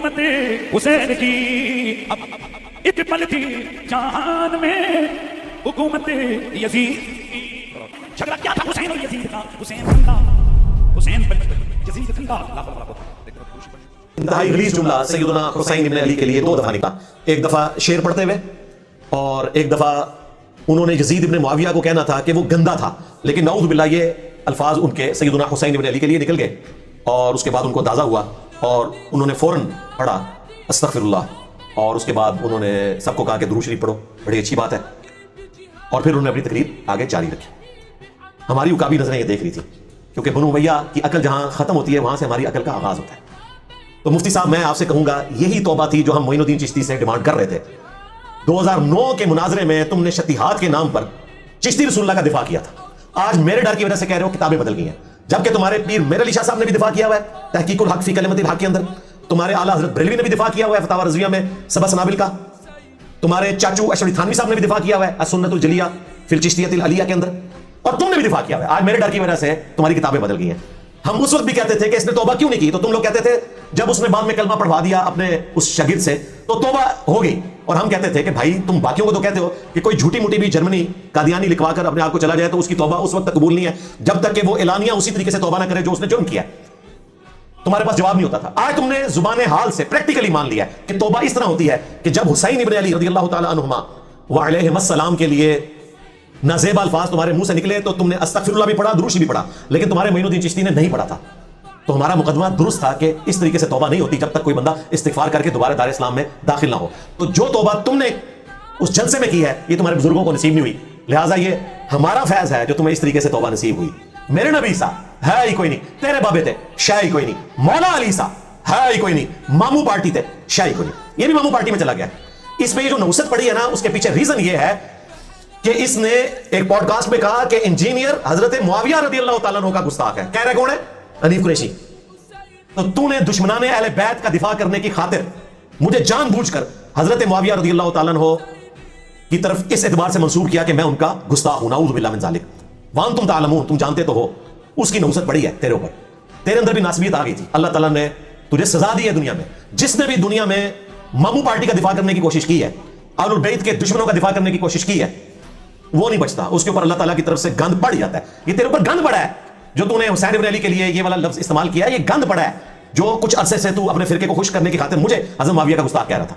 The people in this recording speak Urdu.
حکومت حسین کی اب ایک پل تھی جہان میں حکومت یزید کی. جھگڑا کیا تھا حسین اور یزید کا؟ حسین زندہ، حسین یزید زندہ. انتہائی غلیظ جملہ سیدنا حسین ابن علی کے لیے 2 دفعہ نکلا. ایک دفعہ شعر پڑھتے ہوئے اور ایک دفعہ انہوں نے یزید ابن معاویہ کو کہنا تھا کہ وہ گندا تھا، لیکن نعوذ باللہ یہ الفاظ ان کے سیدنا حسین ابن علی کے لیے نکل گئے اور اس کے بعد ان کو اندازہ ہوا اور انہوں نے فوراً پڑھا استغفر اللہ، اور اس کے بعد انہوں نے سب کو کہا کہ درود شریف پڑھو، بڑی اچھی بات ہے، اور پھر انہوں نے اپنی تقریر آگے جاری رکھی. ہماری عقابی نظریں یہ دیکھ رہی تھی کیونکہ بنو امیہ کی عقل جہاں ختم ہوتی ہے وہاں سے ہماری عقل کا آغاز ہوتا ہے. تو مفتی صاحب میں آپ سے کہوں گا یہی توبہ تھی جو ہم معین الدین چشتی سے ڈیمانڈ کر رہے تھے. 2009 کے مناظرے میں تم نے شتیہات کے نام پر چشتی رسول اللہ کا دفاع کیا تھا. آج میرے ڈر کی وجہ سے کہہ رہے ہو کتابیں بدل گئی ہیں، جبکہ تمہارے پیر میر علی شاہ صاحب نے بھی دفاع کیا ہوا ہے تحقیق الحق فی کلمت الحق کے اندر. تمہارے اعلیٰ حضرت بریلوی نے بھی دفاع کیا ہوا ہے فتاوی رضویہ میں سبع سنابل کا. تمہارے چاچو اشرفی تھانوی صاحب نے بھی دفاع کیا ہوا ہے السنت الجلیہ فی الچشتیۃ العلیہ کے اندر، اور تم نے بھی دفاع کیا ہوا ہے. آج میرے ڈر کی وجہ سے تمہاری کتابیں بدل گئی ہیں. ہم اس وقت بھی کہتے تھے کہ اس نے توبہ کیوں نہیں کی، تو تم لوگ کہتے تھے جب اس نے بعد میں کلمہ پڑھوا دیا اپنے اس شاگرد سے تو توبہ ہو گئی. اور ہم کہتے تھے کہ بھائی تم باقیوں کو تو کہتے ہو کہ کوئی جھوٹی موٹی بھی جرمنی قادیانی لکھوا کر اپنے آپ کو چلا جائے تو اس کی توبہ اس وقت تک قبول نہیں ہے جب تک کہ وہ اعلانیہ اسی طریقے سے توبہ نہ کرے جو اس نے جرم کیا. تمہارے پاس جواب نہیں ہوتا تھا. آج تم نے زبان حال سے پریکٹیکلی مان لیا کہ توبہ اس طرح ہوتی ہے کہ جب حسین ابن علی رضی اللہ تعالی عنہما وعلیہم السلام کے لیے نازیب الفاظ تمہارے منہ سے نکلے تو تم نے استغفر اللہ بھی پڑھا، درود بھی پڑھا، لیکن تمہارے معین الدین چشتی نے نہیں پڑھا تھا. تو ہمارا مقدمہ درست تھا کہ اس طریقے سے توبہ نہیں ہوتی جب تک کوئی بندہ استغفار کر کے دوبارہ دار اسلام میں داخل نہ ہو. تو جو توبہ تم نے اس جلسے میں کی ہے یہ تمہارے بزرگوں کو نصیب نہیں ہوئی، لہٰذا یہ ہمارا فیض ہے جو تمہیں اس طریقے سے توبہ نصیب ہوئی. میرے نبی سا ہے ہی کوئی نہیں، تیرے بابے تھے شاہ ہی کوئی نہیں، مولا علی سا ہے ہی کوئی نہیں، ماموں پارٹی تھے شاہ ہی کوئی نہیں. یہ بھی ماموں پارٹی میں چلا گیا. اس میں یہ جو نوست پڑی ہے نا اس کے پیچھے ریزن یہ ہے کہ اس نے ایک پوڈ کاسٹ میں کہا کہ انجینئر حضرت معاویہ رضی اللہ تعالیٰ عنہ کا گستاخ ہے. کہہ رہے کون ہے؟ حنیف قریشی. تو نے دشمنان اہل بیت کا دفاع کرنے کی خاطر مجھے جان بوجھ کر حضرت معاویہ رضی اللہ تعالیٰ عنہ کی طرف اس اعتبار سے منسوب کیا کہ میں ان کا گستاخ ہوں. نعوذ باللہ من ذالک. وانتم تعلمون، تم جانتے تو ہو. اس کی نحوست پڑی ہے تیرے اوپر، تیرے اندر بھی ناسبیت آ گئی تھی. اللہ تعالیٰ نے تجھے سزا دی ہے دنیا میں. جس نے بھی دنیا میں ماموں پارٹی کا دفاع کرنے کی کوشش کی ہے، اہل البیت کے دشمنوں کا دفاع کرنے کی کوشش کی ہے، وہ نہیں بچتا. اس کے اوپر اللہ تعالیٰ کی طرف سے گند پڑ جاتا ہے. یہ تیرے اوپر گند پڑا ہے. جو تو نے حسین ابن علی کے لیے یہ والا لفظ استعمال کیا ہے، یہ گند پڑا ہے جو کچھ عرصے سے تو اپنے فرقے کو خوش کرنے کی خاطر مجھے حضرت معاویہ کا گستاخ کہہ رہا تھا.